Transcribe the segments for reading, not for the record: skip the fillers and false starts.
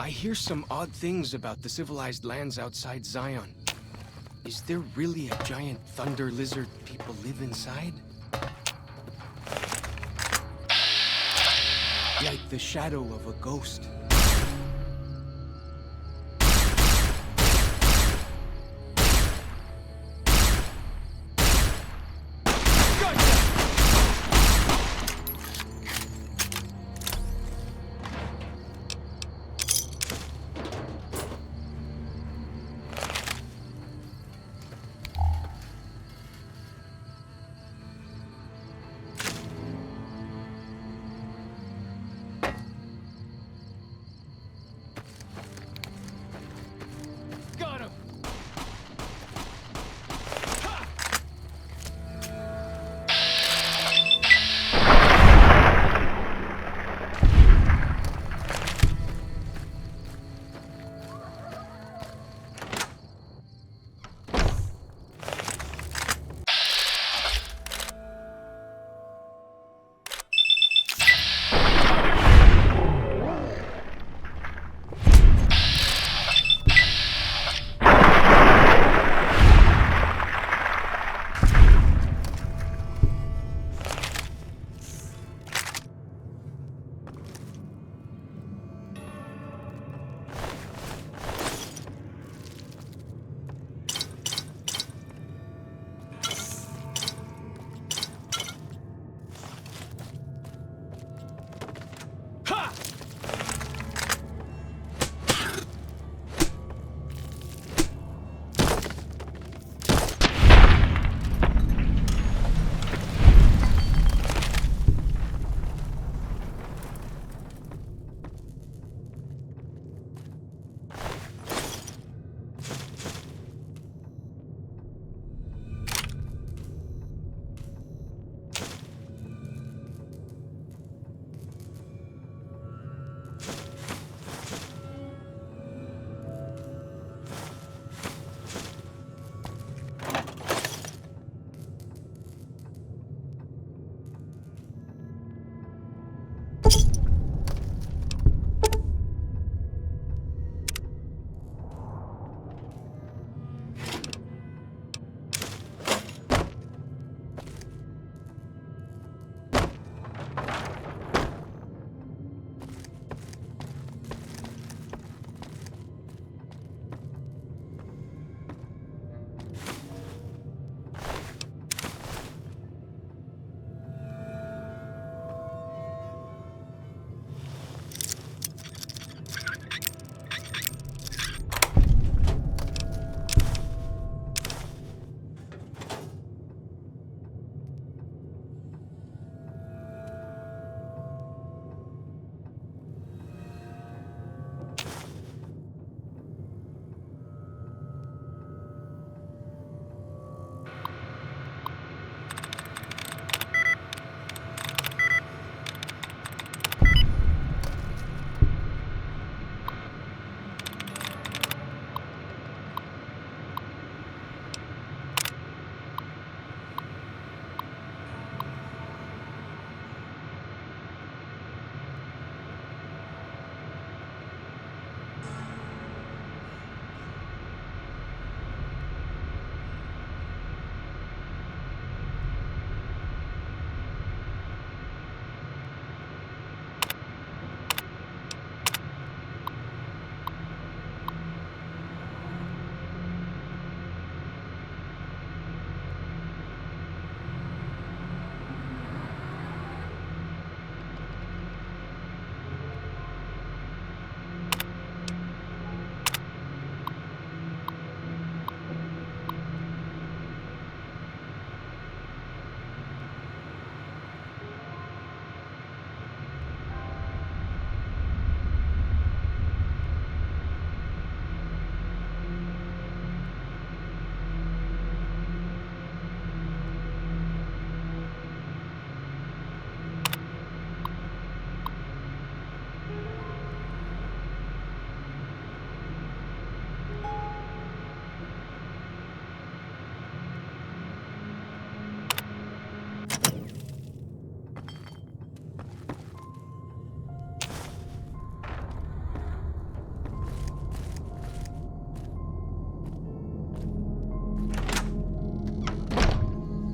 I hear some odd things about the civilized lands outside Zion. Is there really a giant thunder lizard people live inside? Like the shadow of a ghost.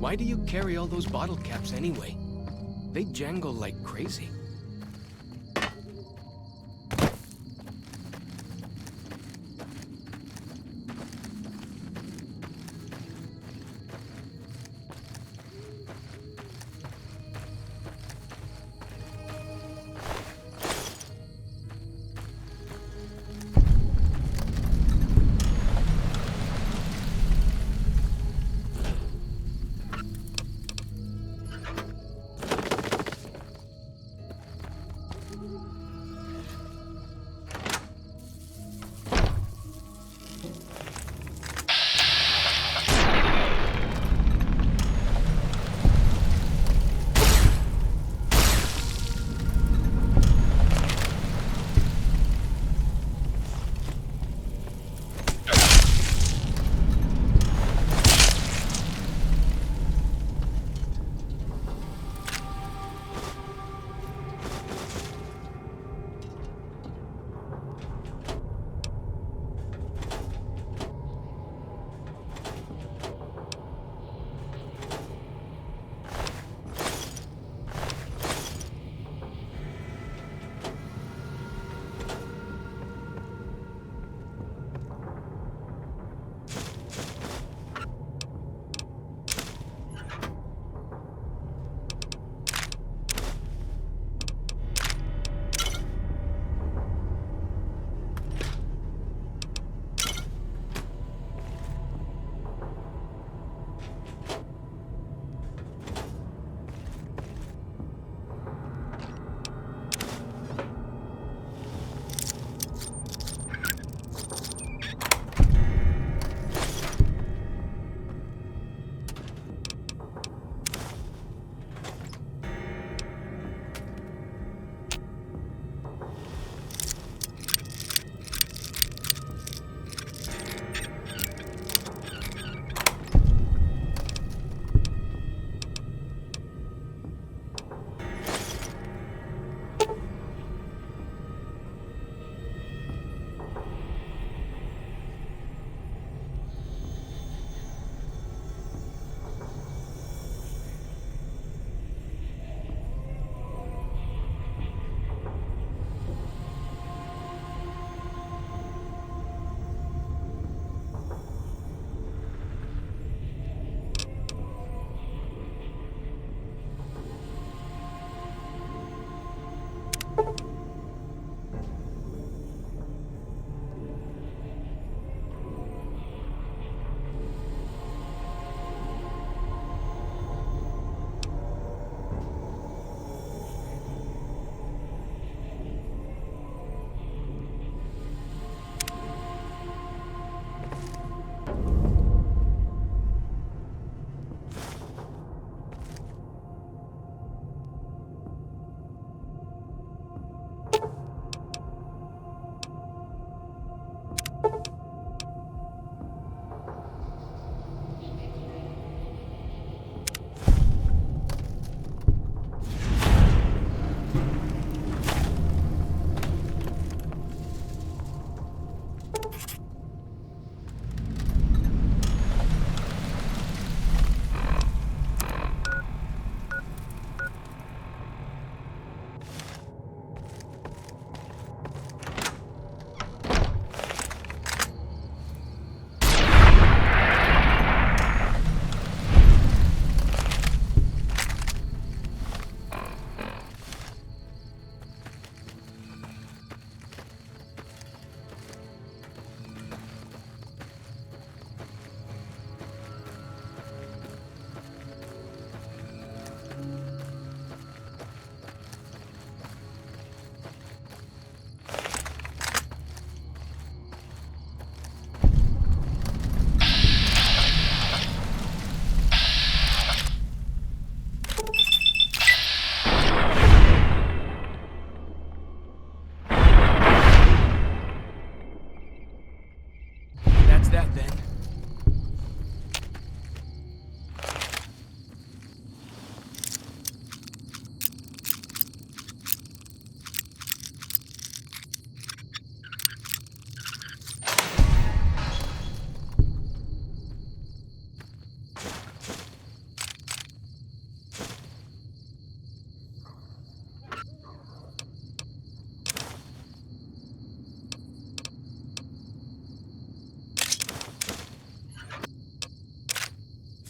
Why do you carry all those bottle caps anyway? They jangle like crazy.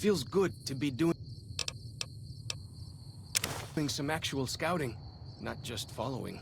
feels good to be doing some actual scouting, not just following.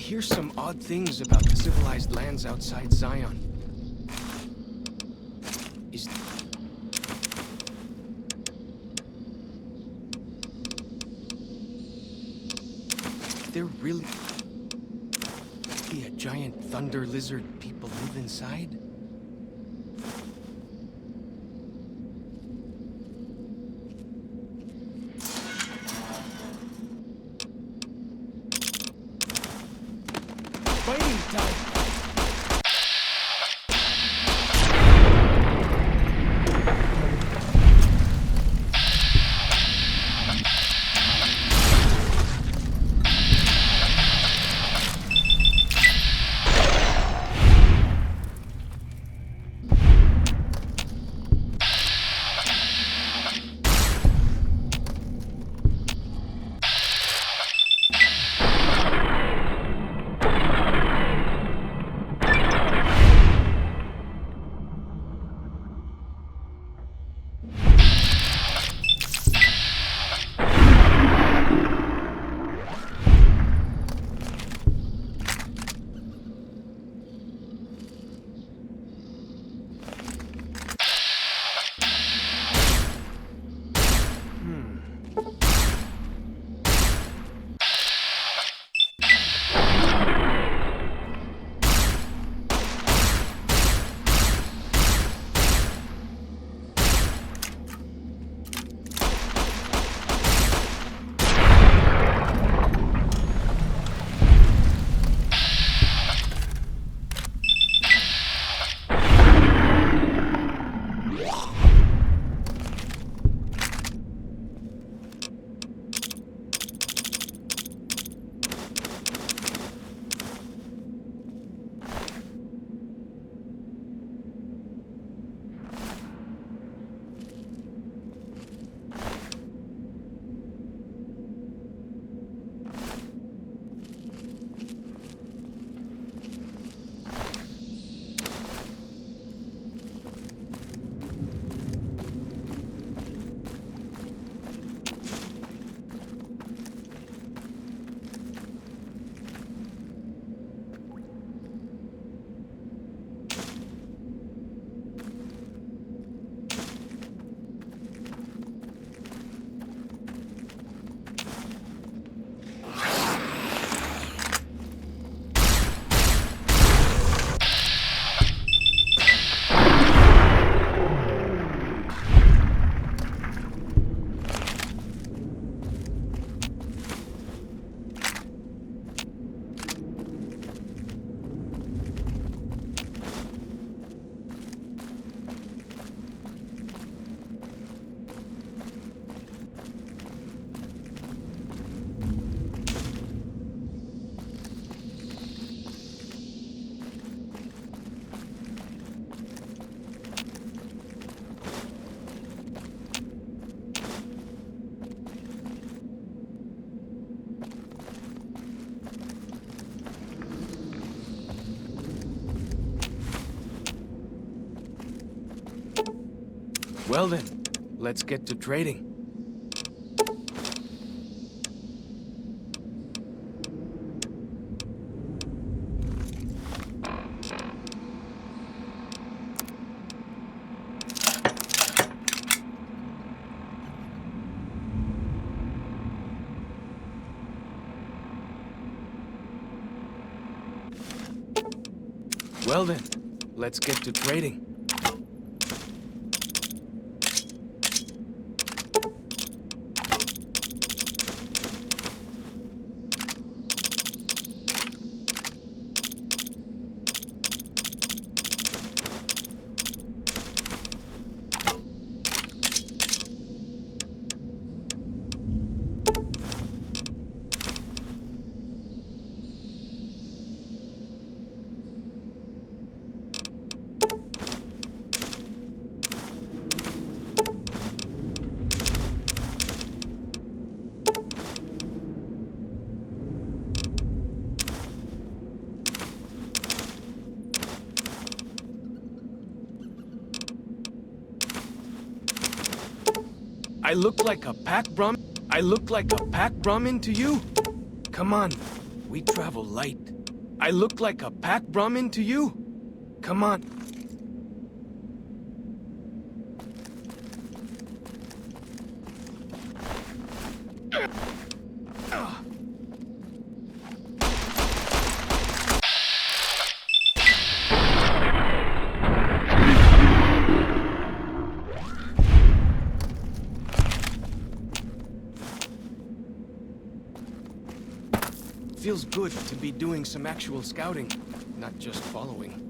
hear some odd things about the civilized lands outside Zion. Is there really a giant thunder lizard people live inside? Fighting time! Well then, let's get to trading. Well then, let's get to trading. I look like a pack Brahmin to you? Come on, we travel light. I look like a pack Brahmin to you? Come on. Feels good to be doing some actual scouting, not just following.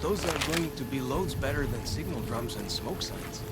Those are going to be loads better than signal drums and smoke signs.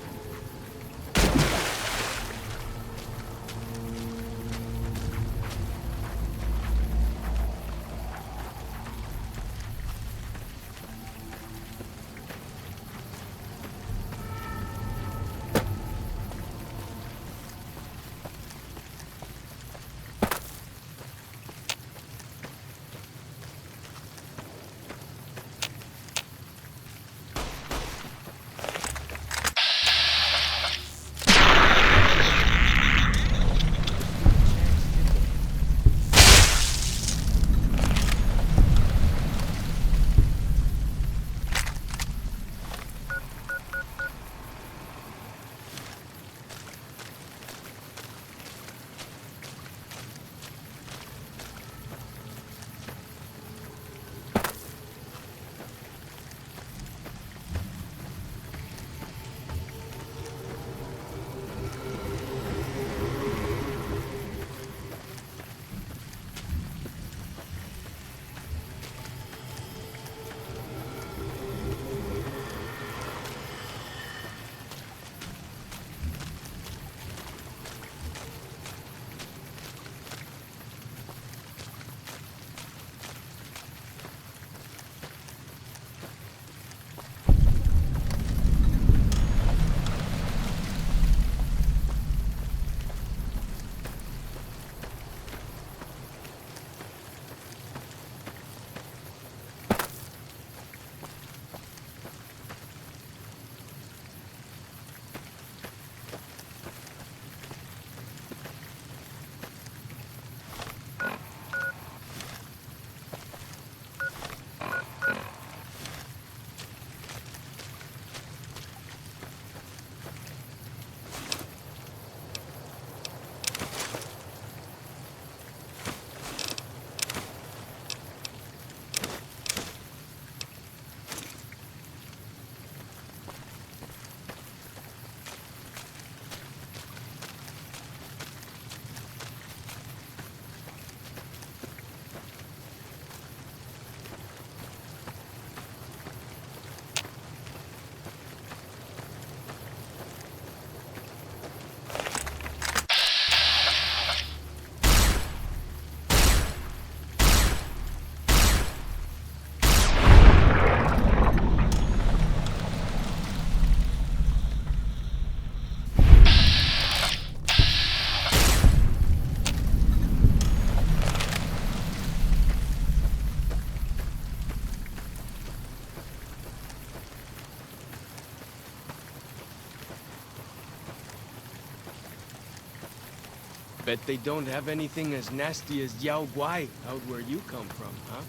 Bet they don't have anything as nasty as guai out where you come from, huh?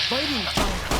Fighting fire!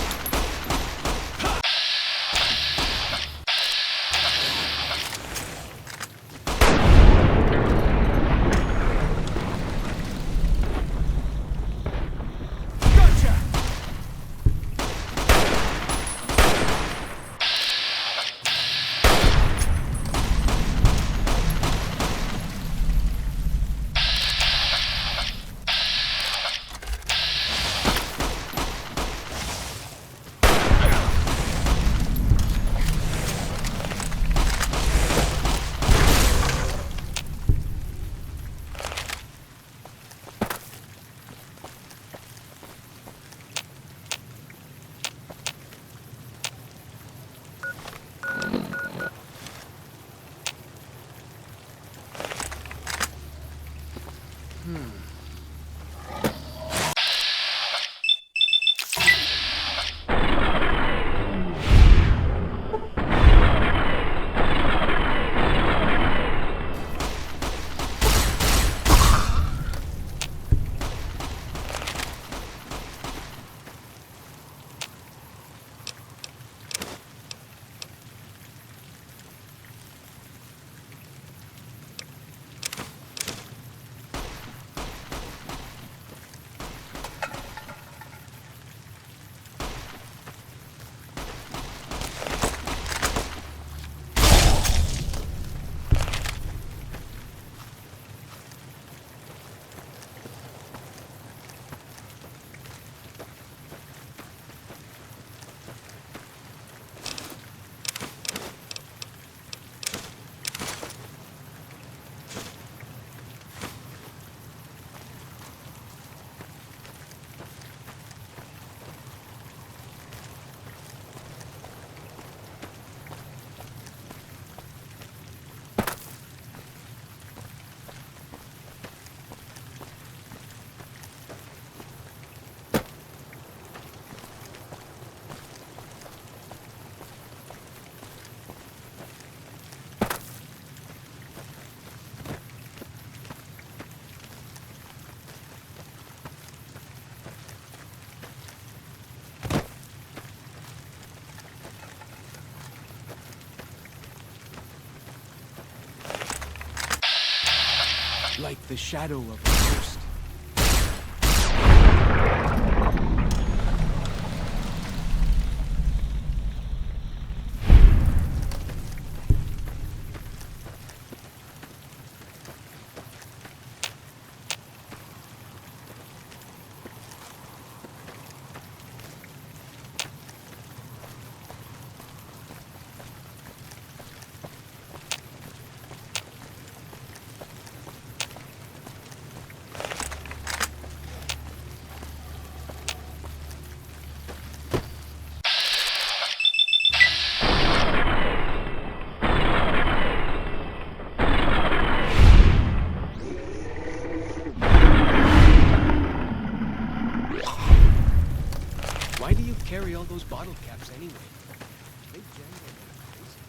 Like the shadow of a ghost. Why do you carry all those bottle caps anyway? They jangle like crazy.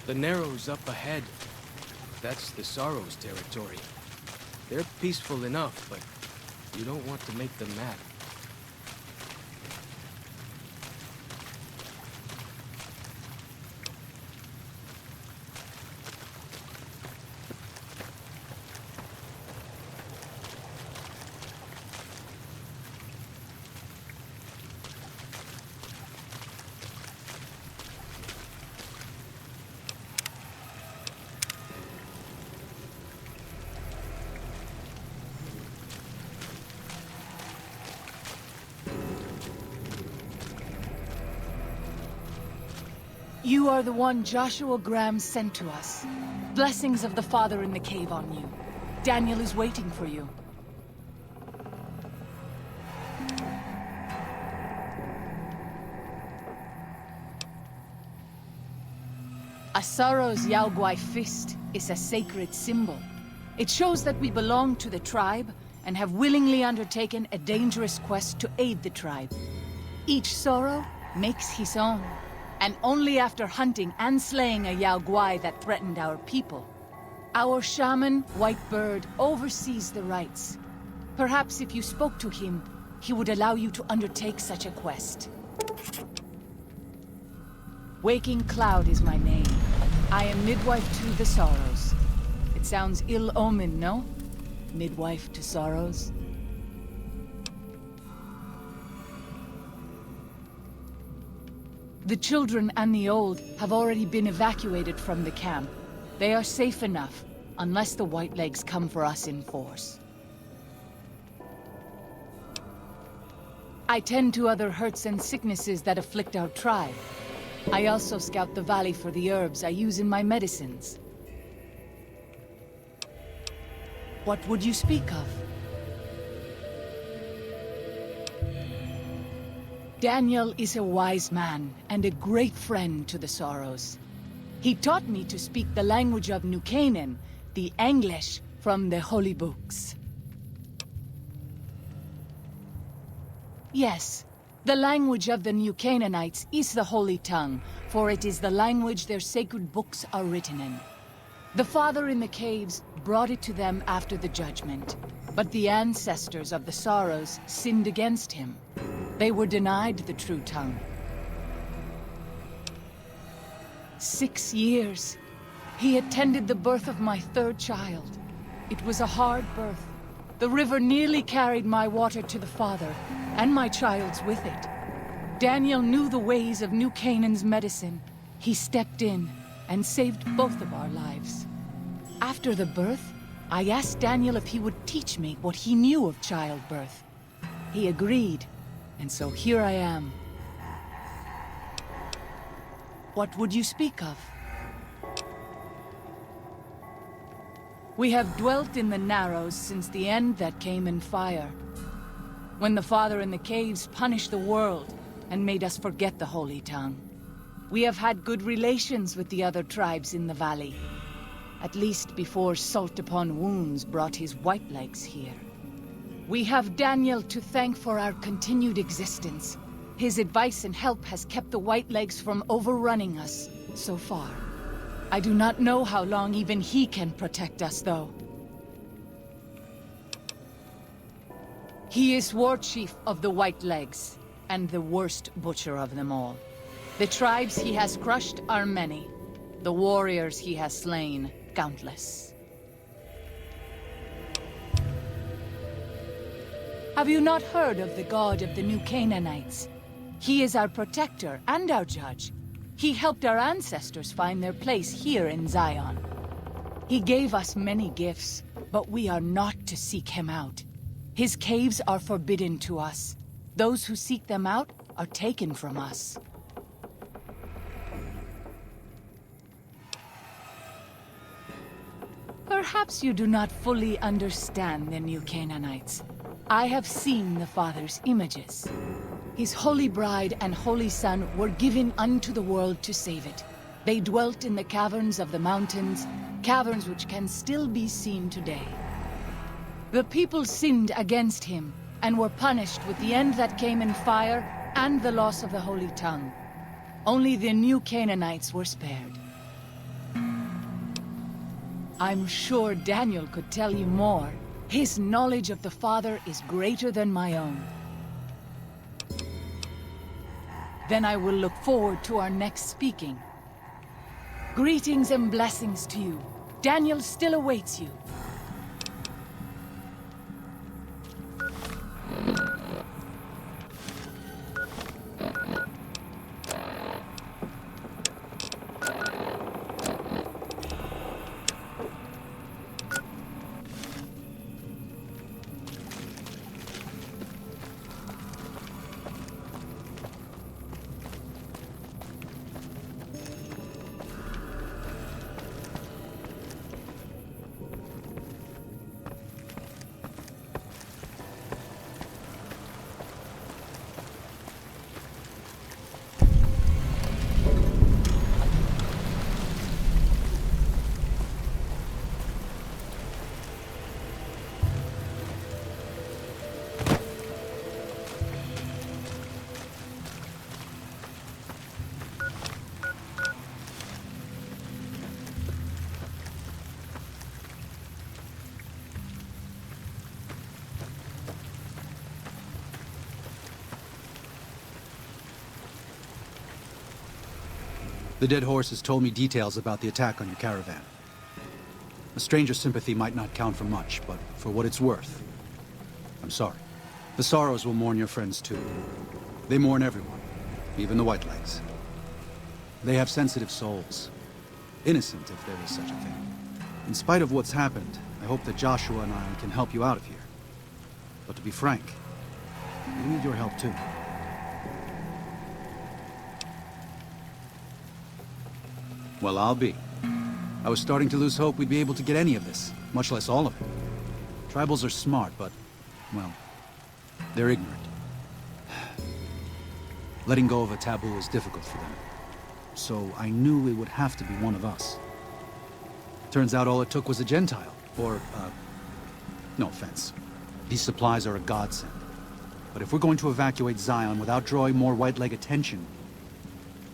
The Narrows up ahead. That's the Sorrow's territory. They're peaceful enough, but you don't want to make them mad. You are the one Joshua Graham sent to us. Blessings of the Father in the cave on you. Daniel is waiting for you. A Sorrow's guai fist is a sacred symbol. It shows that we belong to the tribe and have willingly undertaken a dangerous quest to aid the tribe. Each Sorrow makes his own, and only after hunting and slaying a guai that threatened our people. Our shaman, White Bird, oversees the rites. Perhaps if you spoke to him, he would allow you to undertake such a quest. Waking Cloud is my name. I am midwife to the Sorrows. It sounds ill-omened, no? Midwife to Sorrows? The children and the old have already been evacuated from the camp. They are safe enough, unless the Whitelegs come for us in force. I tend to other hurts and sicknesses that afflict our tribe. I also scout the valley for the herbs I use in my medicines. What would you speak of? Daniel is a wise man and a great friend to the Sorrows. He taught me to speak the language of New Canaan, the English from the holy books. Yes, the language of the New Canaanites is the Holy Tongue, for it is the language their sacred books are written in. The Father in the caves brought it to them after the judgment, but the ancestors of the Sorrows sinned against him. They were denied the true tongue. 6 years. He attended the birth of my third child. It was a hard birth. The river nearly carried my water to the Father, and my child's with it. Daniel knew the ways of New Canaan's medicine. He stepped in and saved both of our lives. After the birth, I asked Daniel if he would teach me what he knew of childbirth. He agreed, and so here I am. What would you speak of? We have dwelt in the Narrows since the end that came in fire. When the Father in the caves punished the world and made us forget the Holy Tongue. We have had good relations with the other tribes in the valley. At least before Salt Upon Wounds brought his Whitelegs here. We have Daniel to thank for our continued existence. His advice and help has kept the Whitelegs from overrunning us so far. I do not know how long even he can protect us, though. He is war chief of the Whitelegs, and the worst butcher of them all. The tribes he has crushed are many. The warriors he has slain, countless. Have you not heard of the god of the New Canaanites? He is our protector and our judge. He helped our ancestors find their place here in Zion. He gave us many gifts, but we are not to seek him out. His caves are forbidden to us. Those who seek them out are taken from us. Perhaps you do not fully understand the New Canaanites. I have seen the Father's images. His holy bride and holy son were given unto the world to save it. They dwelt in the caverns of the mountains, caverns which can still be seen today. The people sinned against him, and were punished with the end that came in fire and the loss of the Holy Tongue. Only the New Canaanites were spared. I'm sure Daniel could tell you more. His knowledge of the Father is greater than my own. Then I will look forward to our next speaking. Greetings and blessings to you. Daniel still awaits you. The dead horse has told me details about the attack on your caravan. A stranger's sympathy might not count for much, but for what it's worth, I'm sorry. The Sorrows will mourn your friends too. They mourn everyone, even the Whitelegs. They have sensitive souls. Innocent, if there is such a thing. In spite of what's happened, I hope that Joshua and I can help you out of here. But to be frank, we need your help too. Well, I'll be. I was starting to lose hope we'd be able to get any of this, much less all of it. Tribals are smart, but, well, they're ignorant. Letting go of a taboo is difficult for them. So I knew it would have to be one of us. Turns out all it took was a Gentile, or, no offense. These supplies are a godsend. But if we're going to evacuate Zion without drawing more Whiteleg attention,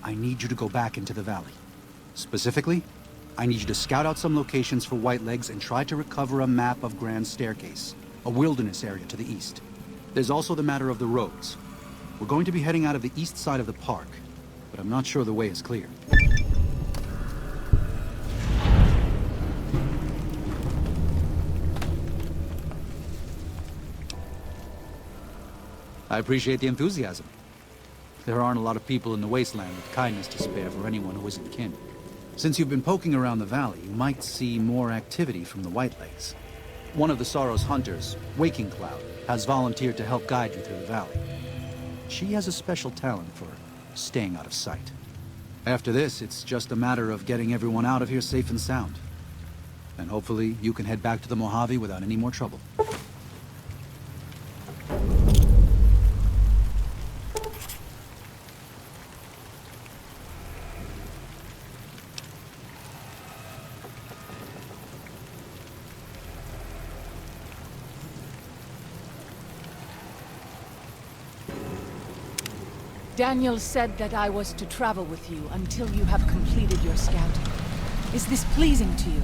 I need you to go back into the valley. Specifically, I need you to scout out some locations for Whitelegs and try to recover a map of Grand Staircase, a wilderness area to the east. There's also the matter of the roads. We're going to be heading out of the east side of the park, but I'm not sure the way is clear. I appreciate the enthusiasm. There aren't a lot of people in the wasteland with kindness to spare for anyone who isn't kin. Since you've been poking around the valley, you might see more activity from the Whitelegs. One of the Sorrow's hunters, Waking Cloud, has volunteered to help guide you through the valley. She has a special talent for staying out of sight. After this, it's just a matter of getting everyone out of here safe and sound. And hopefully, you can head back to the Mojave without any more trouble. Daniel said that I was to travel with you until you have completed your scouting. Is this pleasing to you?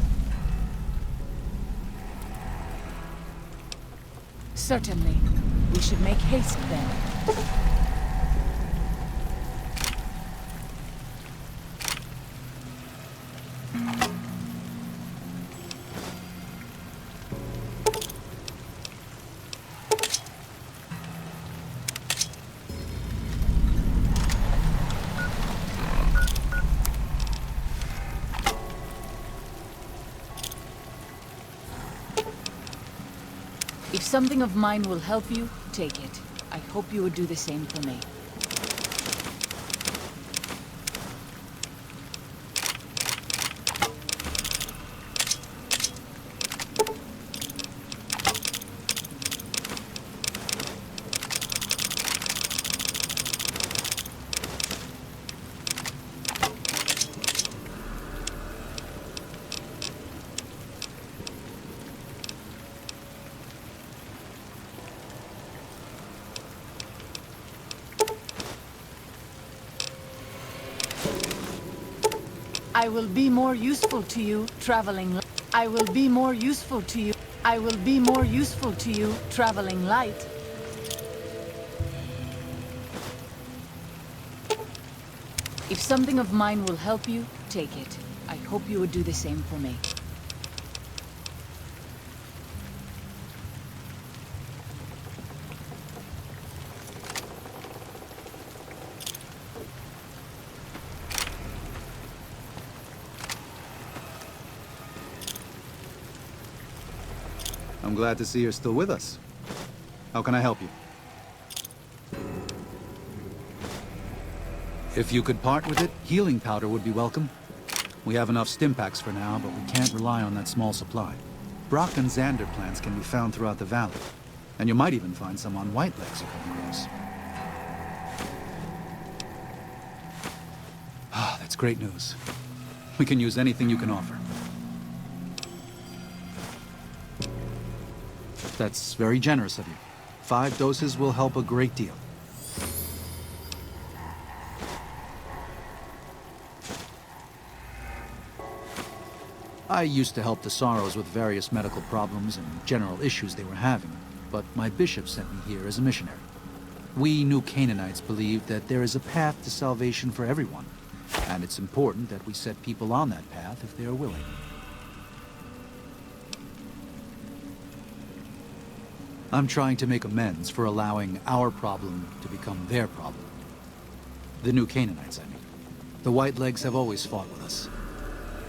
Certainly. We should make haste then. If something of mine will help you, take it. I hope you would do the same for me. I will be more useful to you traveling. I will be more useful to you. I will be more useful to you traveling light. If something of mine will help you, take it. I hope you would do the same for me. I'm glad to see you're still with us. How can I help you? If you could part with it, healing powder would be welcome. We have enough stim packs for now, but we can't rely on that small supply. Brock and Xander plants can be found throughout the valley, and you might even find some on Whitelegs you come across. Ah, that's great news. We can use anything you can offer. That's very generous of you. 5 doses will help a great deal. I used to help the Sorrows with various medical problems and general issues they were having, but my bishop sent me here as a missionary. We New Canaanites believe that there is a path to salvation for everyone, And it's important that we set people on that path if they are willing. I'm trying to make amends for allowing our problem to become their problem. The new Canaanites, I mean. The Whitelegs have always fought with us.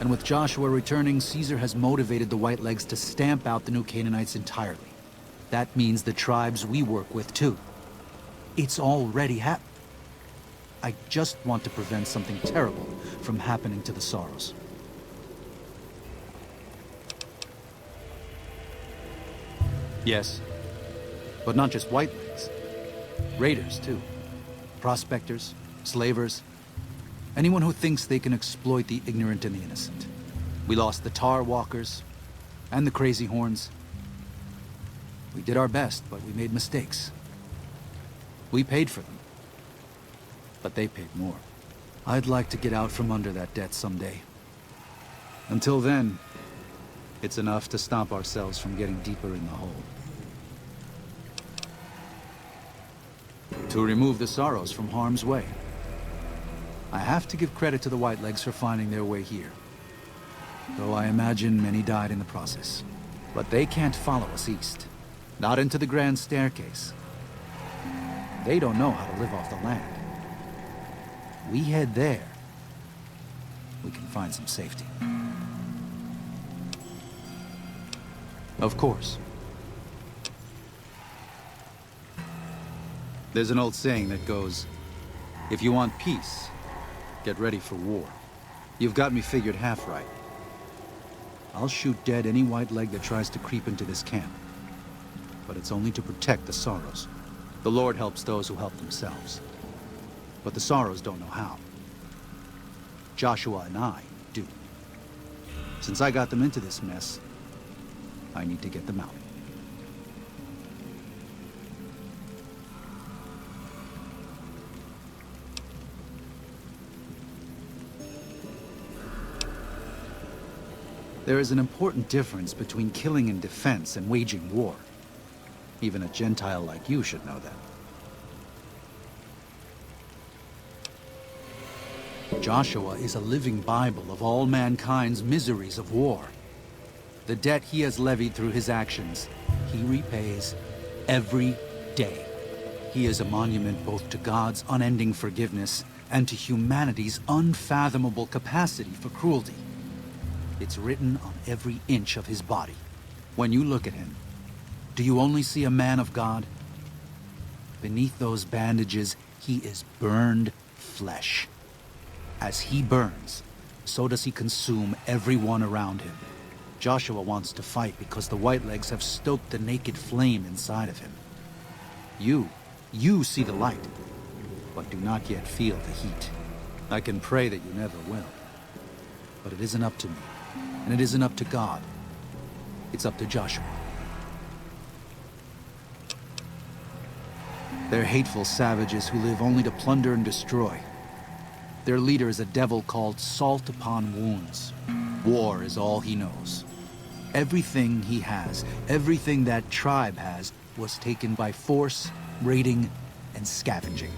And with Joshua returning, Caesar has motivated the Whitelegs to stamp out the new Canaanites entirely. That means the tribes we work with, too. It's already happened. I just want to prevent something terrible from happening to the Sorrows. Yes, but not just Whitelegs. Raiders, too. Prospectors, slavers. Anyone who thinks they can exploit the ignorant and the innocent. We lost the Tar Walkers and the Crazy Horns. We did our best, but we made mistakes. We paid for them, but they paid more. I'd like to get out from under that debt someday. Until then, it's enough to stop ourselves from getting deeper in the hole. To remove the Sorrows from harm's way. I have to give credit to the Whitelegs for finding their way here. Though I imagine many died in the process. But they can't follow us east. Not into the Grand Staircase. They don't know how to live off the land. We head there, we can find some safety. Of course. There's an old saying that goes, if you want peace, get ready for war. You've got me figured half right. I'll shoot dead any Whiteleg that tries to creep into this camp. But it's only to protect the Sorrows. The Lord helps those who help themselves. But the Sorrows don't know how. Joshua and I do. Since I got them into this mess, I need to get them out. There is an important difference between killing in defense and waging war. Even a Gentile like you should know that. Joshua is a living Bible of all mankind's miseries of war. The debt he has levied through his actions, he repays every day. He is a monument both to God's unending forgiveness and to humanity's unfathomable capacity for cruelty. It's written on every inch of his body. When you look at him, do you only see a man of God? Beneath those bandages, he is burned flesh. As he burns, so does he consume everyone around him. Joshua wants to fight because the Whitelegs have stoked the naked flame inside of him. You see the light, but do not yet feel the heat. I can pray that you never will. But it isn't up to me, and it isn't up to God. It's up to Joshua. They're hateful savages who live only to plunder and destroy. Their leader is a devil called Salt Upon Wounds. War is all he knows. Everything he has, everything that tribe has, was taken by force, raiding, and scavenging.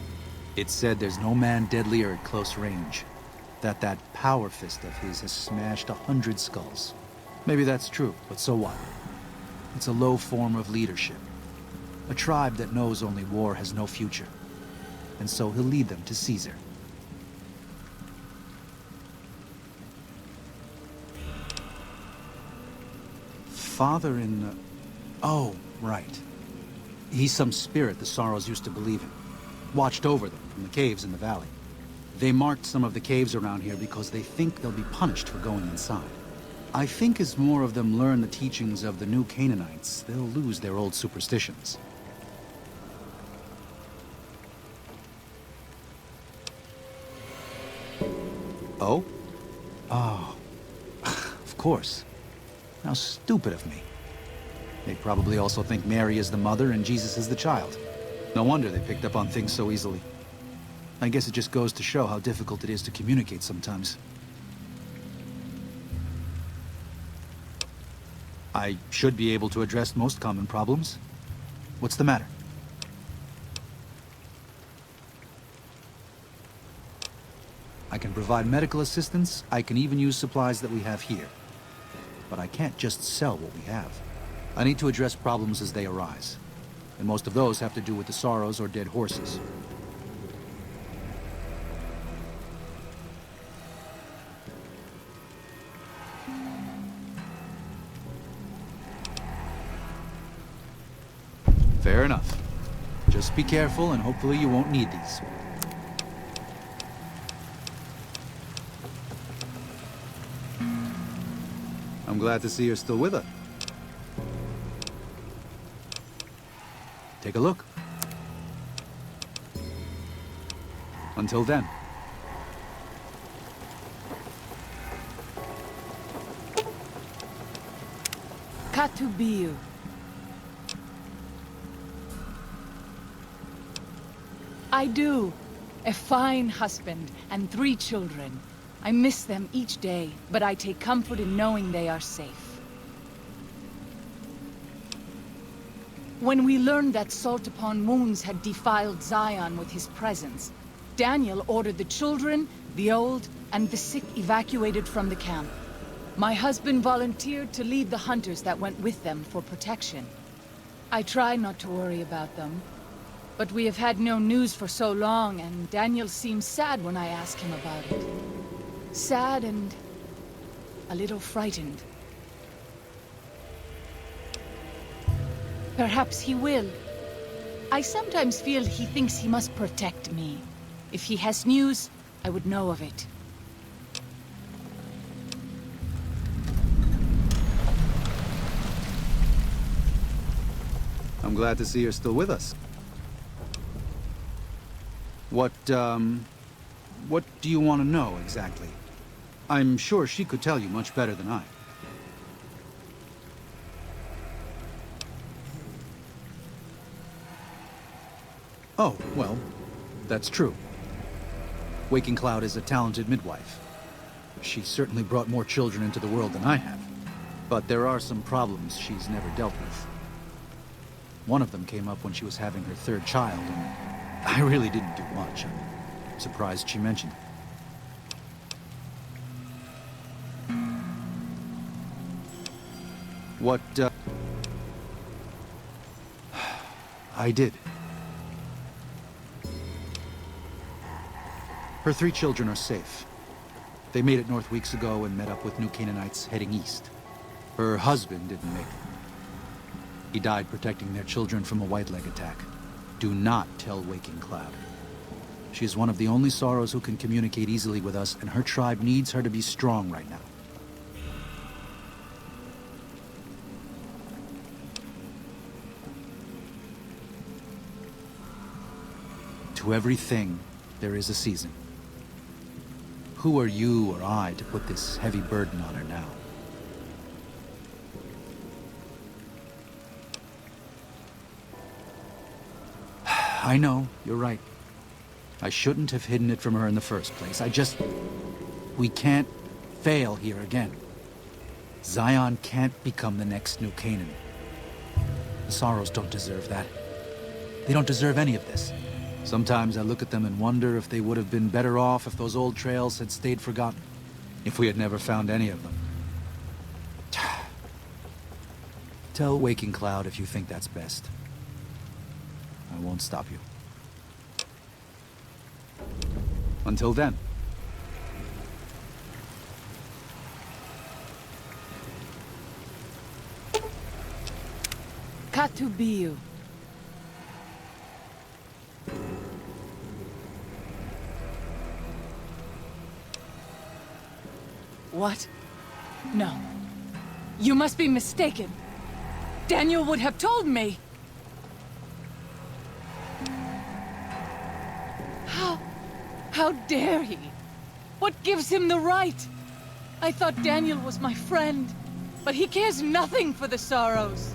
It's said there's no man deadlier at close range. That power fist of his has smashed 100 skulls. Maybe that's true, but so what? It's a low form of leadership. A tribe that knows only war has no future. And so he'll lead them to Caesar. Father in... Oh, right. He's some spirit the Sorrows used to believe in. Watched over them from the caves in the valley. They marked some of the caves around here because they think they'll be punished for going inside. I think as more of them learn the teachings of the new Canaanites, they'll lose their old superstitions. Oh? Oh. Of course. How stupid of me. They probably also think Mary is the mother and Jesus is the child. No wonder they picked up on things so easily. I guess it just goes to show how difficult it is to communicate sometimes. I should be able to address most common problems. What's the matter? I can provide medical assistance, I can even use supplies that we have here. But I can't just sell what we have. I need to address problems as they arise. And most of those have to do with the sorrows or dead horses. Fair enough. Just be careful and hopefully you won't need these. I'm glad to see you're still with us. Take a look. Until then. Katubiu. I do. A fine husband and 3 children. I miss them each day, but I take comfort in knowing they are safe. When we learned that Salt Upon Wounds had defiled Zion with his presence, Daniel ordered the children, the old, and the sick evacuated from the camp. My husband volunteered to lead the hunters that went with them for protection. I try not to worry about them, but we have had no news for so long, and Daniel seems sad when I ask him about it. Sad and a little frightened. Perhaps he will. I sometimes feel he thinks he must protect me. If he has news, I would know of it. I'm glad to see you're still with us. What do you want to know exactly? I'm sure she could tell you much better than I. Oh, well, that's true. Waking Cloud is a talented midwife. She certainly brought more children into the world than I have. But there are some problems she's never dealt with. One of them came up when she was having her 3rd child, and I really didn't do much. I'm surprised she mentioned it. What, I did. Her 3 children are safe. They made it north weeks ago and met up with new Canaanites heading east. Her husband didn't make it. He died protecting their children from a white-leg attack. Do not tell Waking Cloud. She is one of the only Sorrows who can communicate easily with us, and her tribe needs her to be strong right now. To everything, there is a season. Who are you or I to put this heavy burden on her now? I know, you're right. I shouldn't have hidden it from her in the first place. We can't fail here again. Zion can't become the next New Canaan. The Sorrows don't deserve that. They don't deserve any of this. Sometimes I look at them and wonder if they would have been better off if those old trails had stayed forgotten. If we had never found any of them. Tell Waking Cloud if you think that's best. I won't stop you. Until then. Katubiu. What? No. You must be mistaken. Daniel would have told me. How dare he? What gives him the right? I thought Daniel was my friend, but he cares nothing for the Sorrows.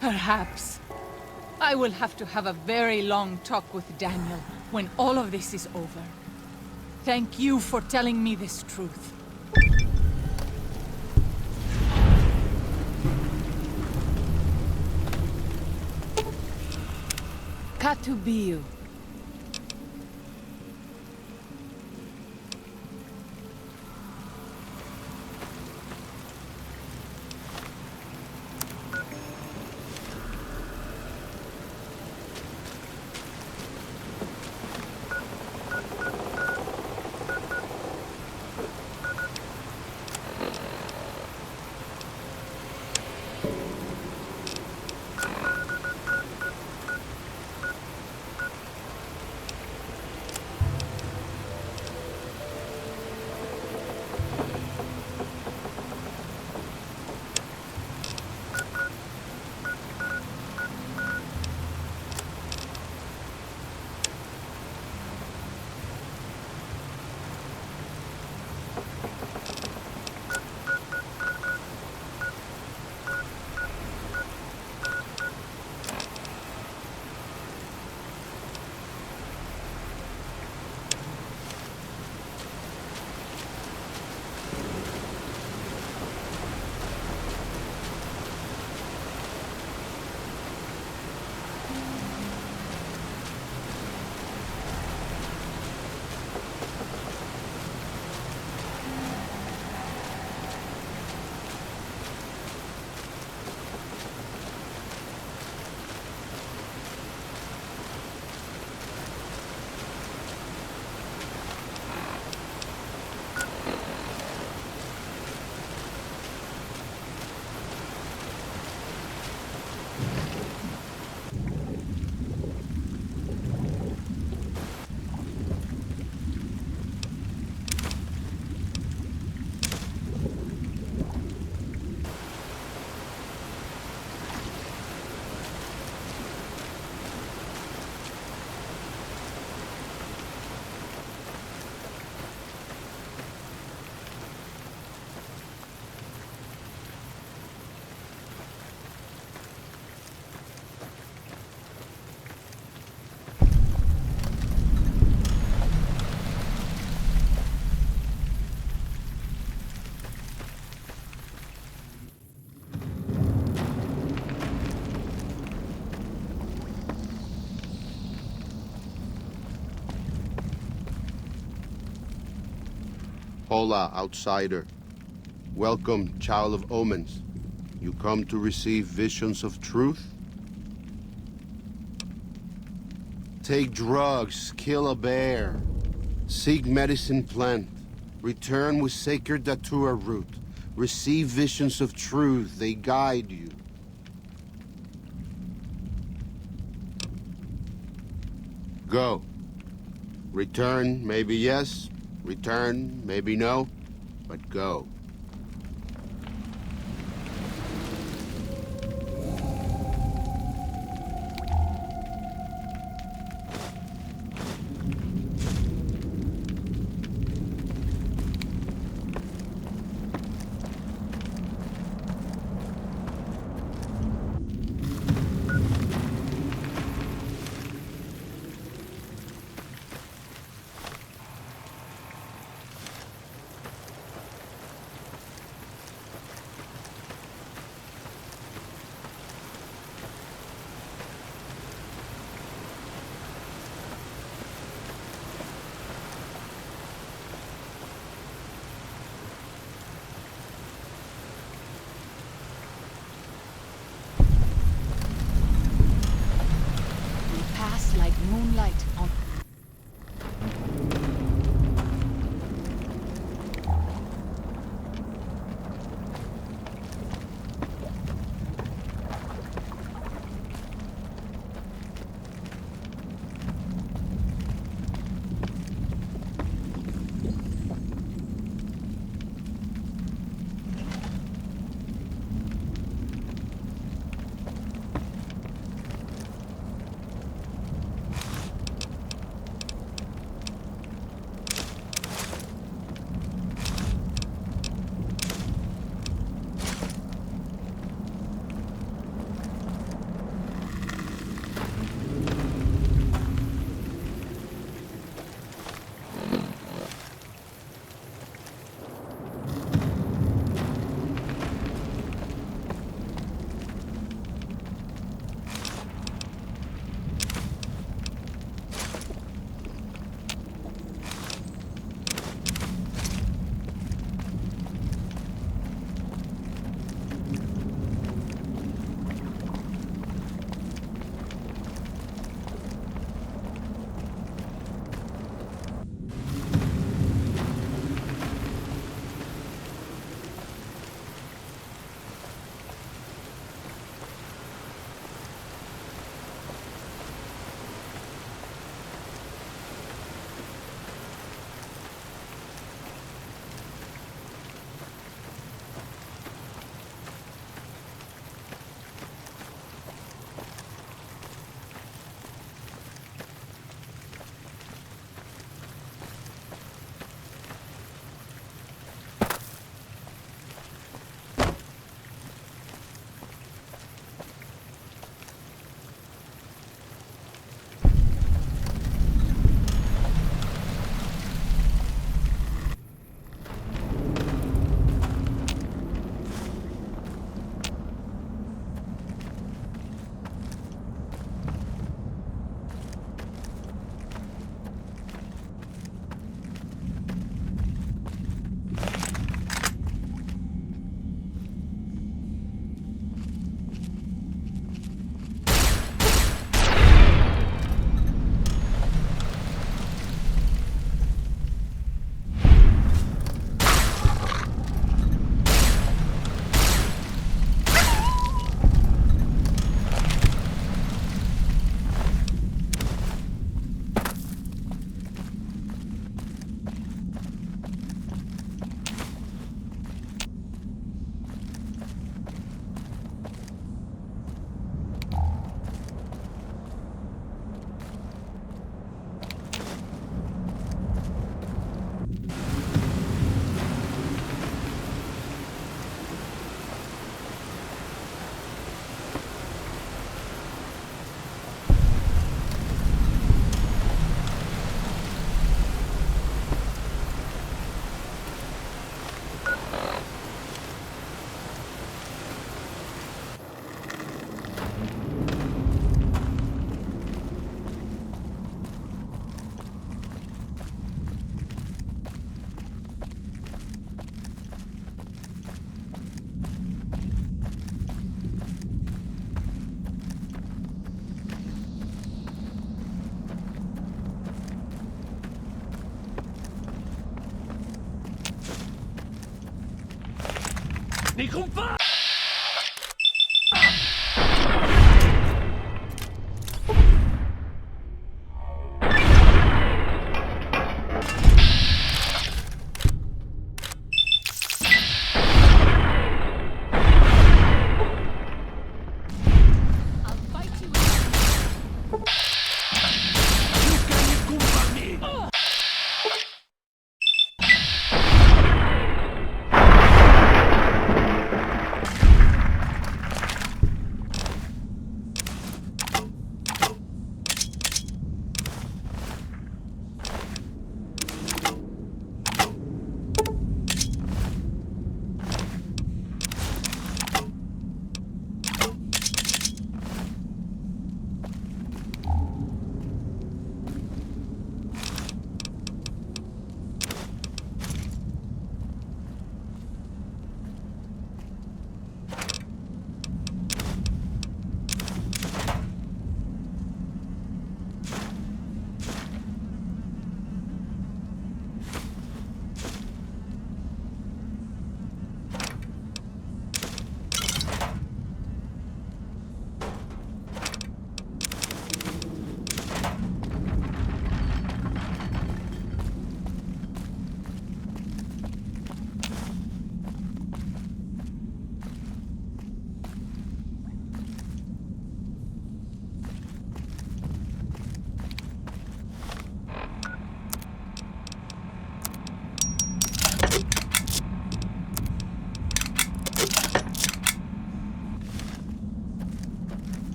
Perhaps. I will have to have a very long talk with Daniel when all of this is over. Thank you for telling me this truth. Katubiu. Hola, outsider. Welcome, child of omens. You come to receive visions of truth? Take drugs, kill a bear, seek medicine plant, return with sacred datura root, receive visions of truth, they guide you. Go. Return, maybe yes. Return, maybe no. But go. Like moonlight on...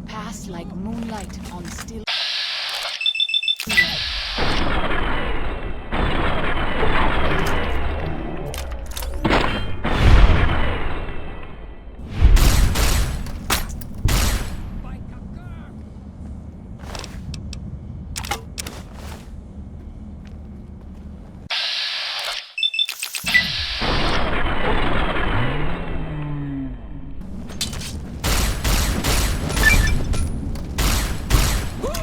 Pass like moonlight on still. Woo!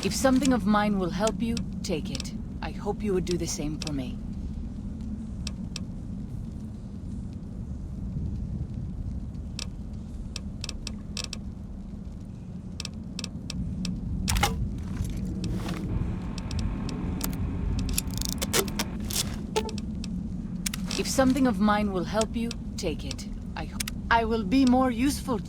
If something of mine will help you, take it. I hope you would do the same for me. If something of mine will help you, take it. I will be more useful.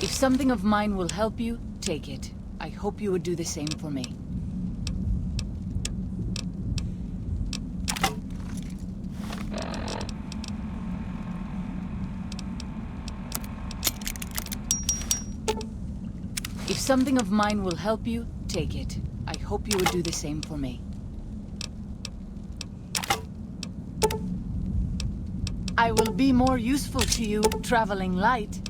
If something of mine will help you, take it. I hope you would do the same for me. If something of mine will help you, take it. I hope you would do the same for me. I will be more useful to you, traveling light.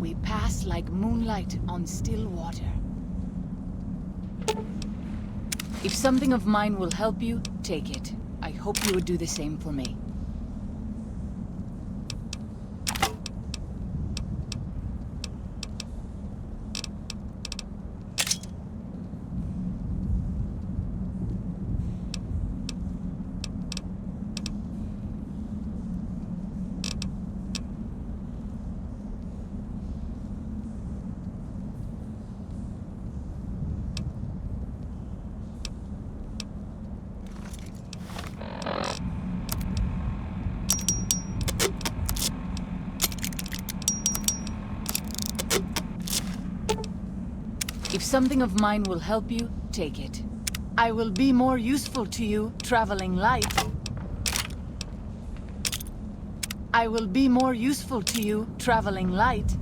We pass like moonlight on still water. If something of mine will help you, take it. I hope you would do the same for me. If something of mine will help you, take it. I will be more useful to you, traveling light. I will be more useful to you, traveling light.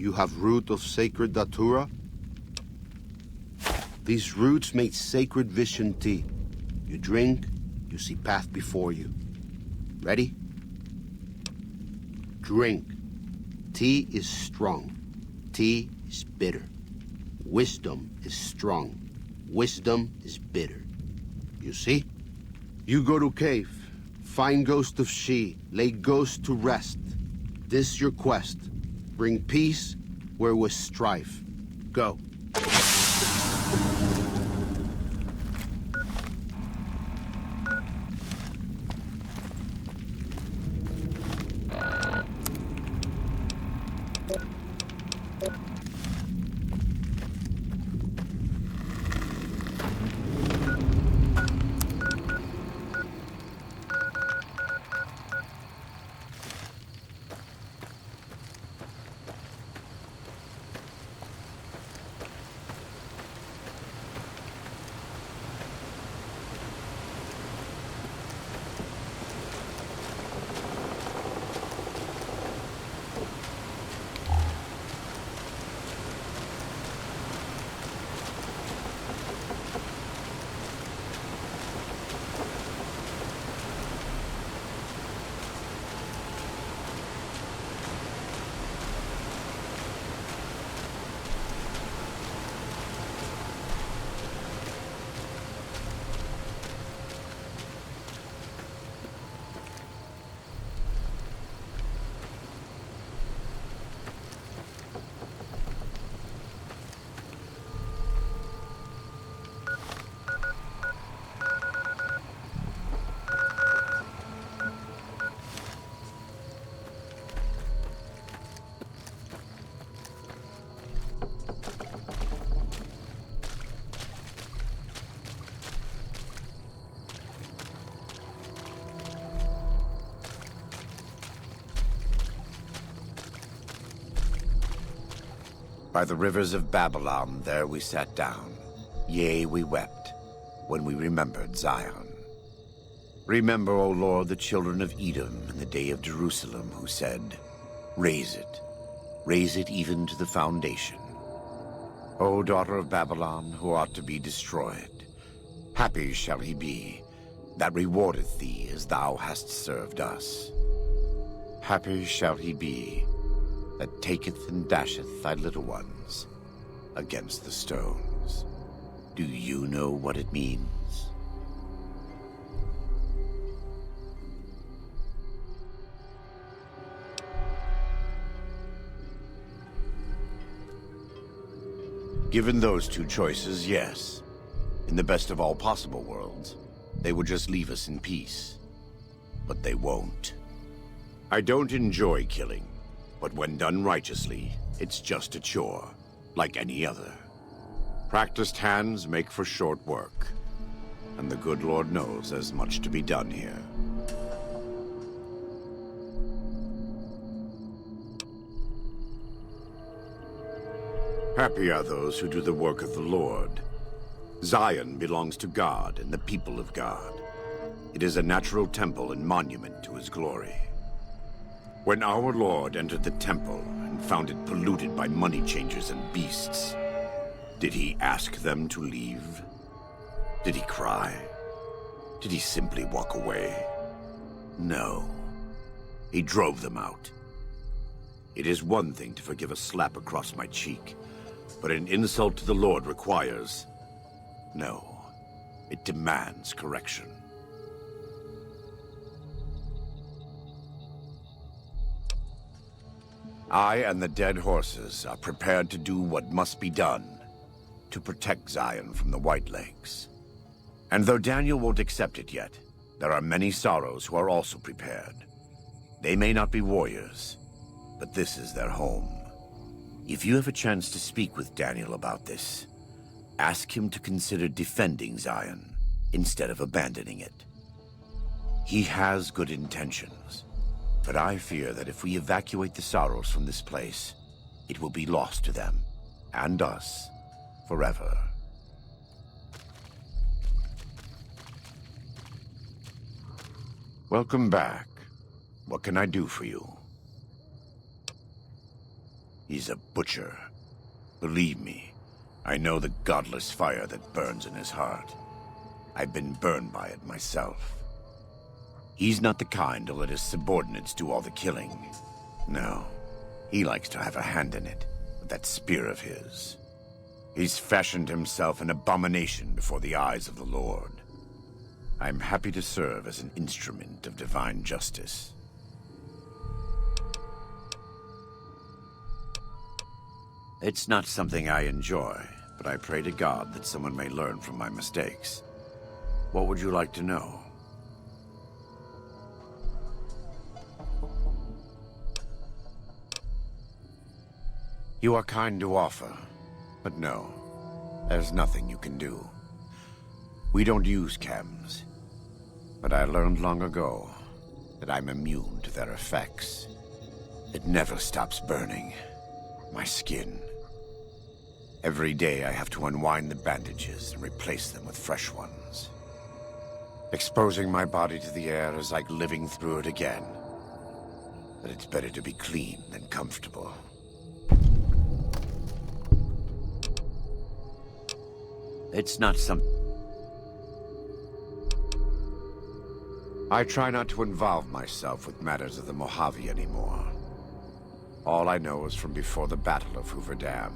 You have root of sacred datura? These roots make sacred vision tea. You drink, you see path before you. Ready? Drink. Tea is strong. Tea is bitter. Wisdom is strong. Wisdom is bitter. You see? You go to cave, find ghost of she, lay ghost to rest. This your quest. Bring peace where was strife. Go. By the rivers of Babylon, there we sat down. Yea, we wept, when we remembered Zion. Remember, O Lord, the children of Edom in the day of Jerusalem, who said, raise it even to the foundation. O daughter of Babylon, who ought to be destroyed, happy shall he be that rewardeth thee as thou hast served us. Happy shall he be that taketh and dasheth thy little ones against the stones. Do you know what it means? Given those two choices, yes. In the best of all possible worlds, they would just leave us in peace. But they won't. I don't enjoy killing, but when done righteously, it's just a chore, like any other. Practiced hands make for short work, and the good Lord knows there's much to be done here. Happy are those who do the work of the Lord. Zion belongs to God and the people of God. It is a natural temple and monument to his glory. When our Lord entered the temple and found it polluted by money changers and beasts, did he ask them to leave? Did he cry? Did he simply walk away? No. He drove them out. It is one thing to forgive a slap across my cheek, but an insult to the Lord requires... No, it demands correction. I and the dead horses are prepared to do what must be done to protect Zion from the White Lakes. And though Daniel won't accept it yet, there are many sorrows who are also prepared. They may not be warriors, but this is their home. If you have a chance to speak with Daniel about this, ask him to consider defending Zion instead of abandoning it. He has good intentions, but I fear that if we evacuate the sorrows from this place, it will be lost to them, and us, forever. Welcome back. What can I do for you? He's a butcher. Believe me, I know the godless fire that burns in his heart. I've been burned by it myself. He's not the kind to let his subordinates do all the killing. No, he likes to have a hand in it, with that spear of his. He's fashioned himself an abomination before the eyes of the Lord. I'm happy to serve as an instrument of divine justice. It's not something I enjoy, but I pray to God that someone may learn from my mistakes. What would you like to know? You are kind to offer, but no, there's nothing you can do. We don't use chems, but I learned long ago that I'm immune to their effects. It never stops burning. My skin. Every day I have to unwind the bandages and replace them with fresh ones. Exposing my body to the air is like living through it again. But it's better to be clean than comfortable. It's not some... I try not to involve myself with matters of the Mojave anymore. All I know is from before the Battle of Hoover Dam.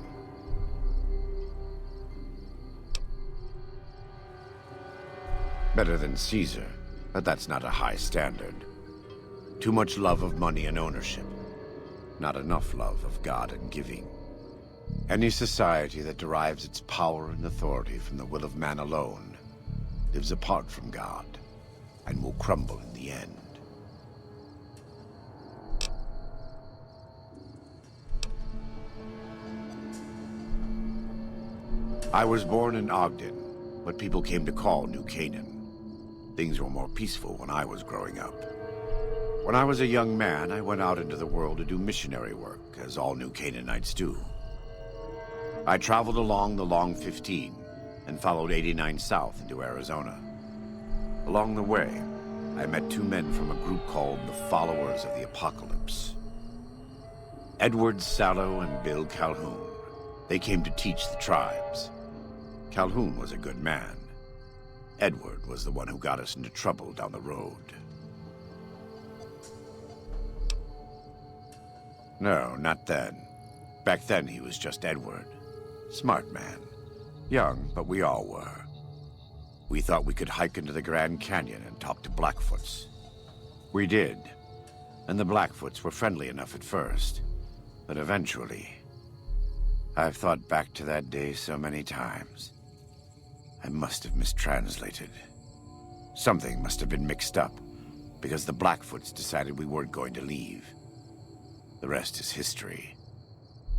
Better than Caesar, but that's not a high standard. Too much love of money and ownership. Not enough love of God and giving. Any society that derives its power and authority from the will of man alone lives apart from God and will crumble in the end. I was born in Ogden, what people came to call New Canaan. Things were more peaceful when I was growing up. When I was a young man, I went out into the world to do missionary work, as all New Canaanites do. I traveled along the Long 15 and followed 89 south into Arizona. Along the way, I met two men from a group called the Followers of the Apocalypse. Edward Sallow and Bill Calhoun. They came to teach the tribes. Calhoun was a good man. Edward was the one who got us into trouble down the road. No, not then. Back then he was just Edward. Smart man. Young, but we all were. We thought we could hike into the Grand Canyon and talk to Blackfoots. We did. And the Blackfoots were friendly enough at first. But eventually... I've thought back to that day so many times. I must have mistranslated. Something must have been mixed up, because the Blackfoots decided we weren't going to leave. The rest is history,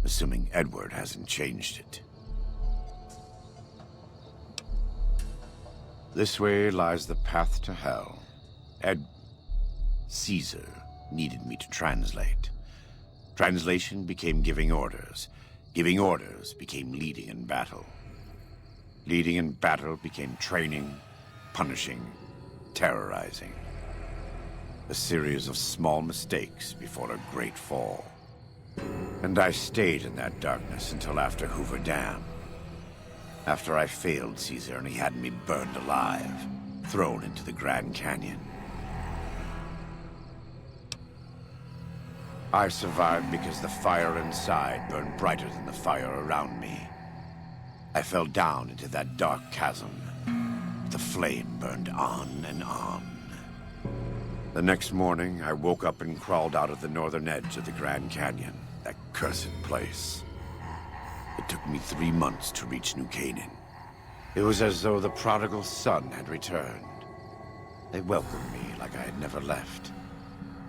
assuming Edward hasn't changed it. This way lies the path to hell. Caesar needed me to translate. Translation became giving orders. Giving orders became leading in battle. Leading in battle became training, punishing, terrorizing. A series of small mistakes before a great fall. And I stayed in that darkness until after Hoover Dam. After I failed Caesar and he had me burned alive, thrown into the Grand Canyon. I survived because the fire inside burned brighter than the fire around me. I fell down into that dark chasm. The flame burned on and on. The next morning, I woke up and crawled out of the northern edge of the Grand Canyon, that cursed place. It took me 3 months to reach New Canaan. It was as though the prodigal son had returned. They welcomed me like I had never left,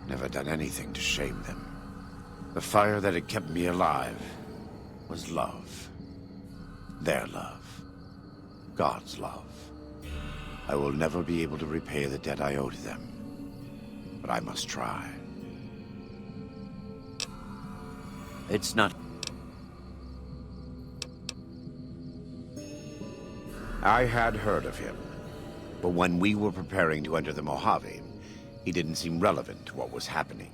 never done anything to shame them. The fire that had kept me alive was love. Their love. God's love. I will never be able to repay the debt I owe to them, but I must try. It's not... I had heard of him, but when we were preparing to enter the Mojave, he didn't seem relevant to what was happening.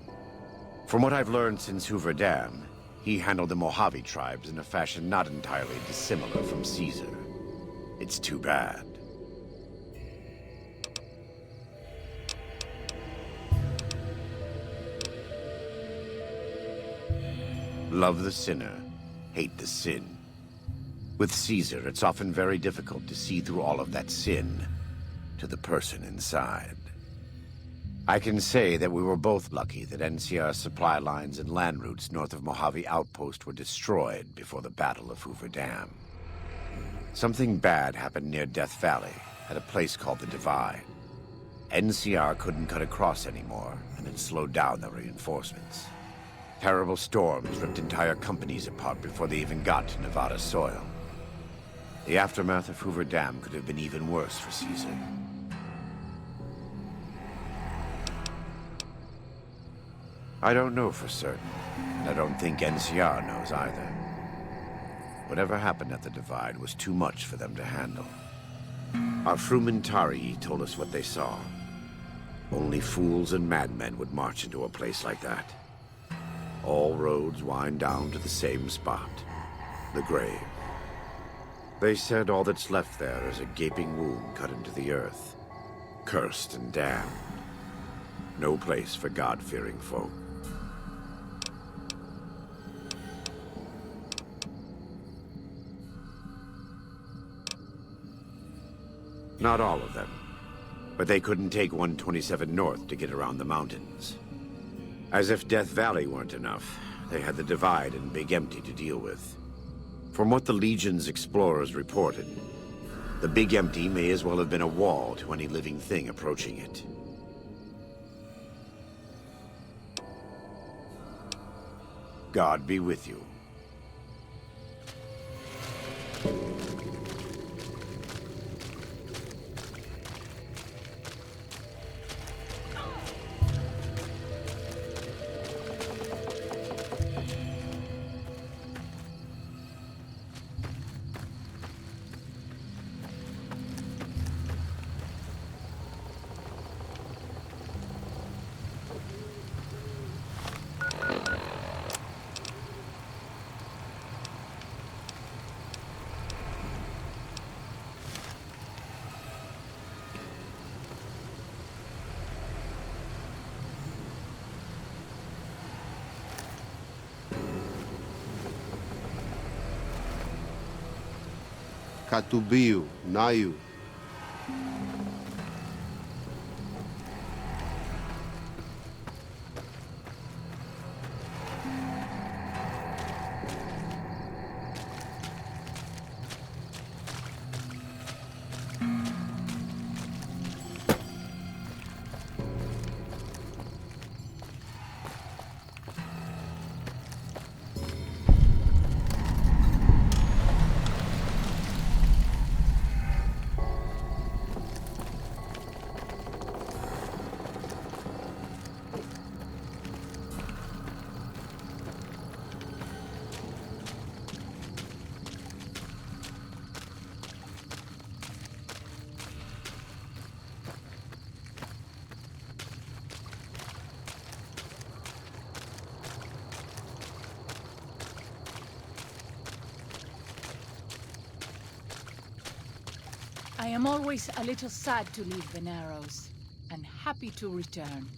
From what I've learned since Hoover Dam, he handled the Mojave tribes in a fashion not entirely dissimilar from Caesar. It's too bad. Love the sinner, hate the sin. With Caesar, it's often very difficult to see through all of that sin to the person inside. I can say that we were both lucky that NCR supply lines and land routes north of Mojave Outpost were destroyed before the Battle of Hoover Dam. Something bad happened near Death Valley, at a place called the Divide. NCR couldn't cut across anymore, and it slowed down the reinforcements. Terrible storms ripped entire companies apart before they even got to Nevada soil. The aftermath of Hoover Dam could have been even worse for Caesar. I don't know for certain, and I don't think NCR knows either. Whatever happened at the Divide was too much for them to handle. Our Frumentari told us what they saw. Only fools and madmen would march into a place like that. All roads wind down to the same spot, the grave. They said all that's left there is a gaping wound cut into the earth, cursed and damned. No place for God-fearing folk. Not all of them, but they couldn't take 127 North to get around the mountains. As if Death Valley weren't enough, they had the Divide and Big Empty to deal with. From what the Legion's explorers reported, the Big Empty may as well have been a wall to any living thing approaching it. God be with you. Katubiu, Nayu. I am always a little sad to leave the Narrows, and happy to return.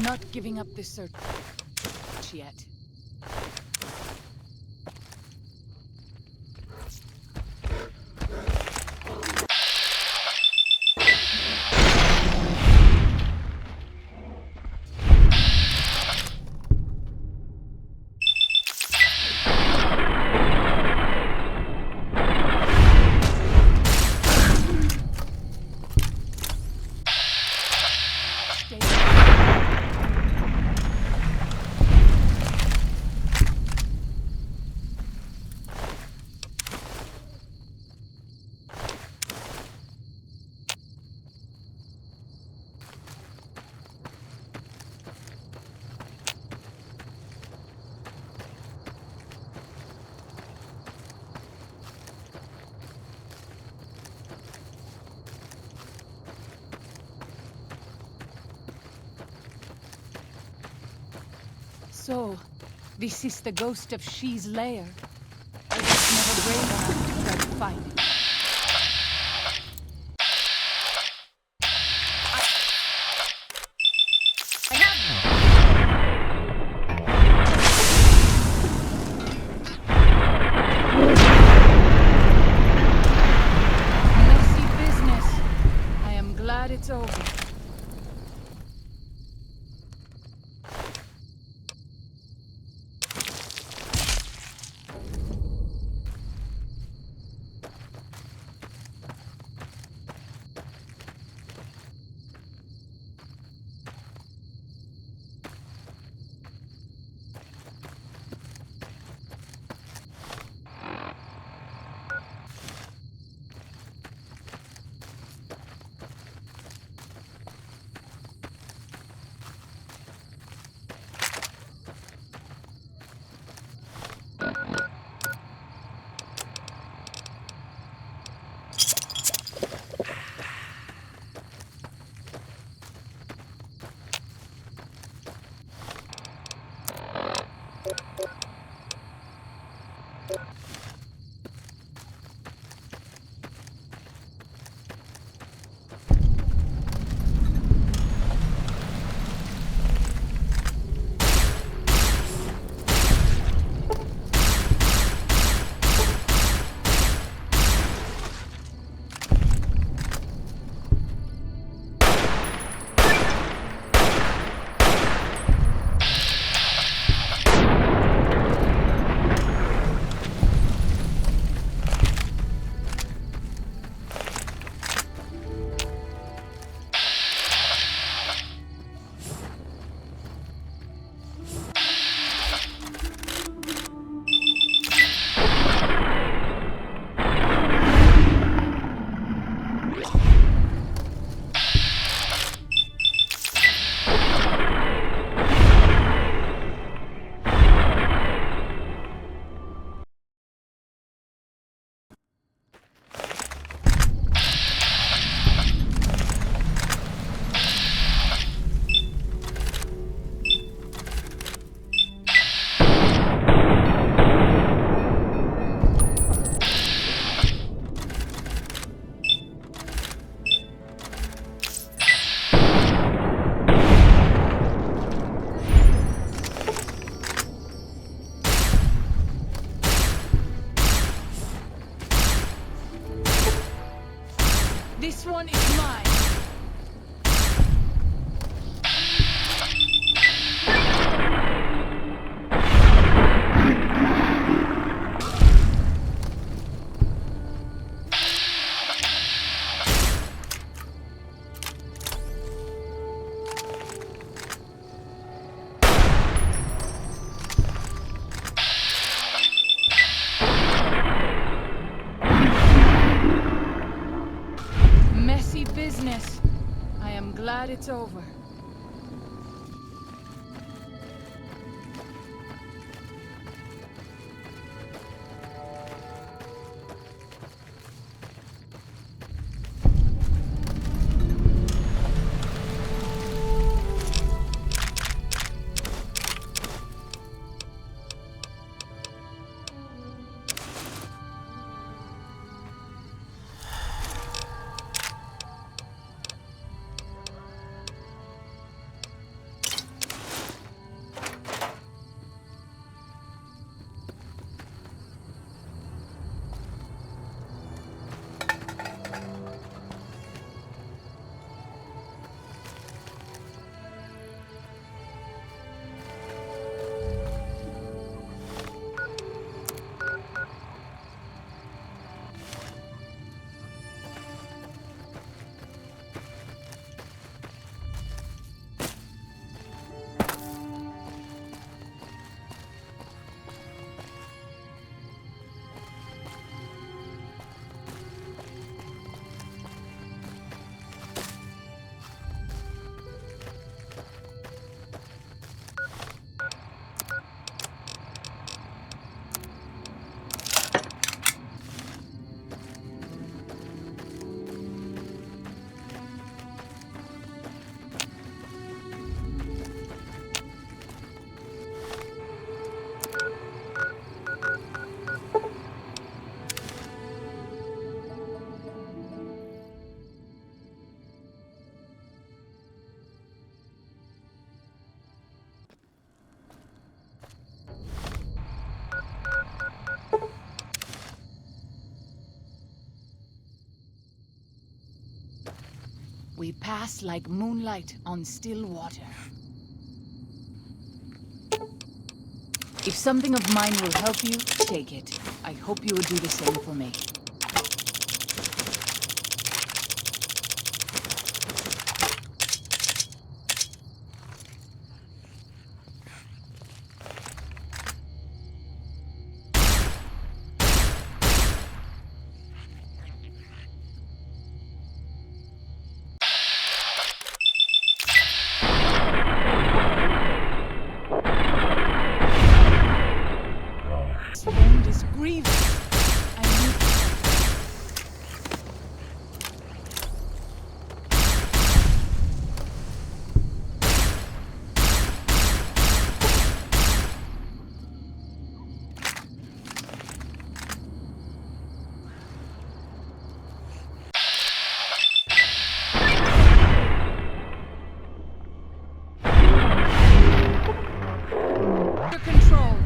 Not giving up this search yet. So, this is the ghost of She's lair. I was never brave enough to try to find it. This one is mine. Messy business. I am glad it's over. We pass like moonlight on still water. If something of mine will help you, take it. I hope you would do the same for me. This wound is grievous. I need under control.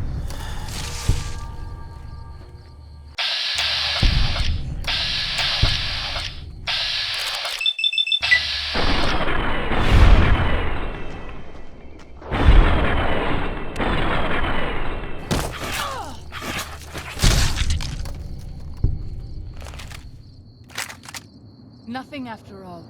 Nothing after all.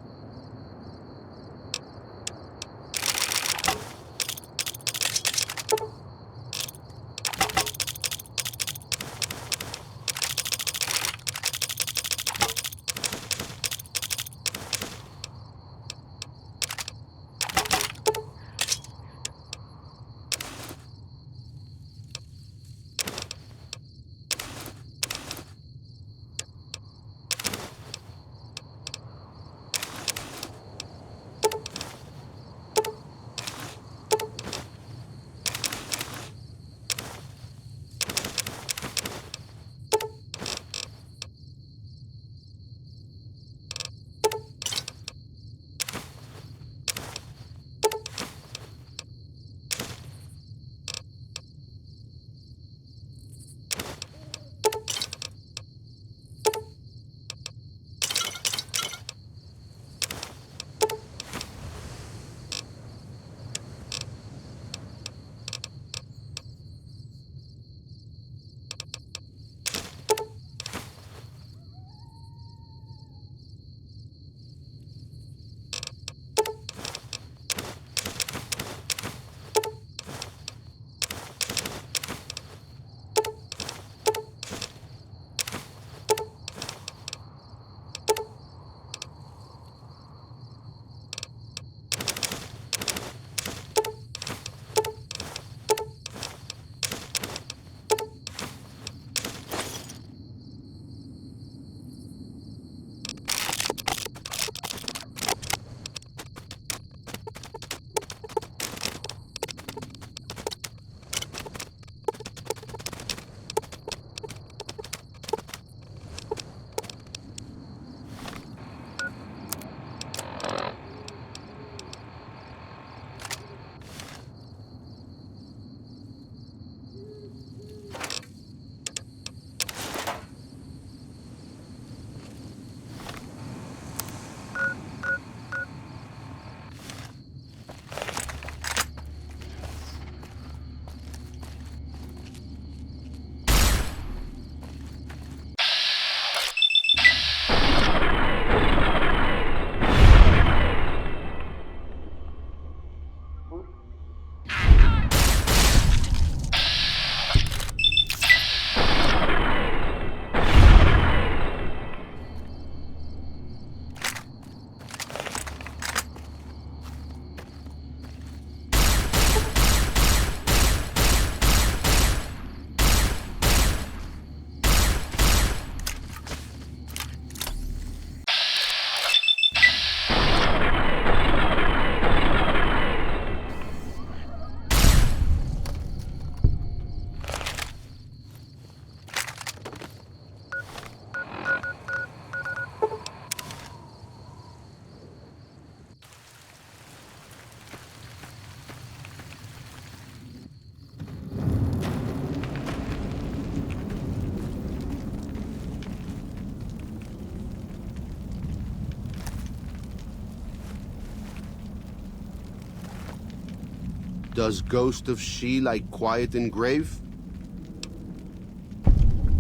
Does ghost of she lie quiet in grave?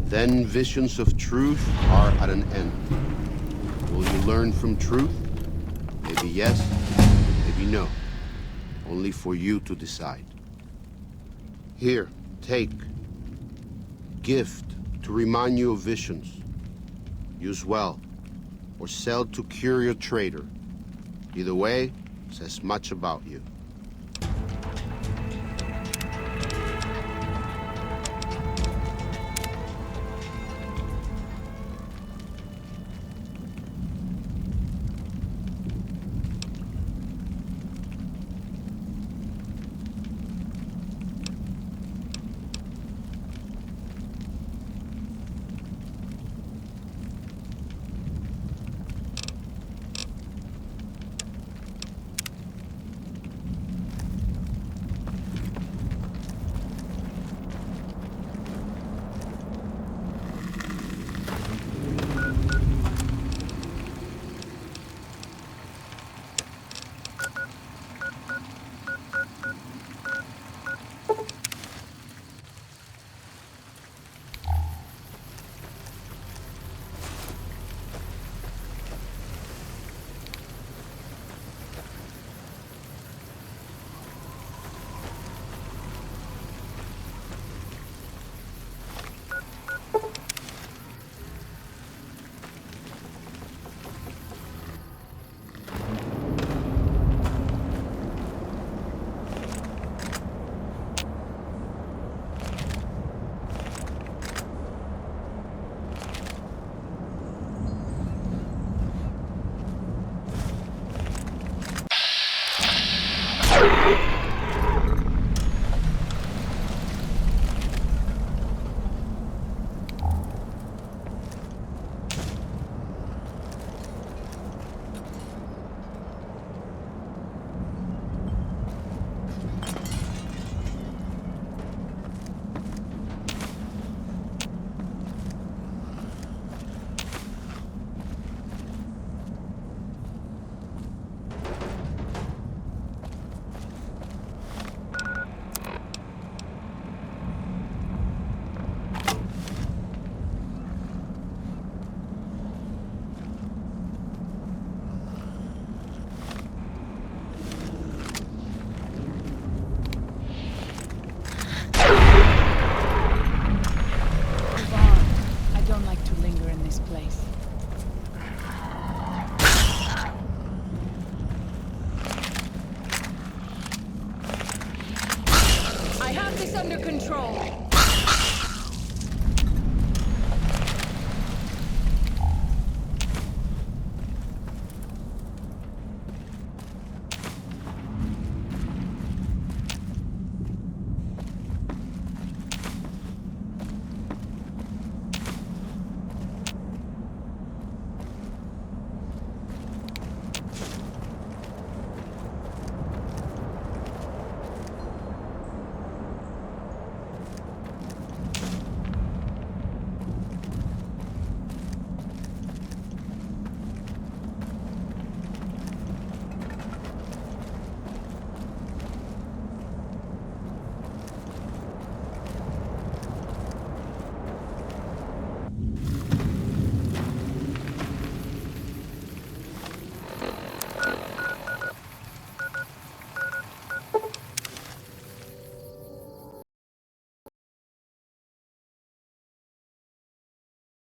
Then visions of truth are at an end. Will you learn from truth? Maybe yes, maybe no. Only for you to decide. Here, take. Gift to remind you of visions. Use well, or sell to curious trader. Either way, says much about you.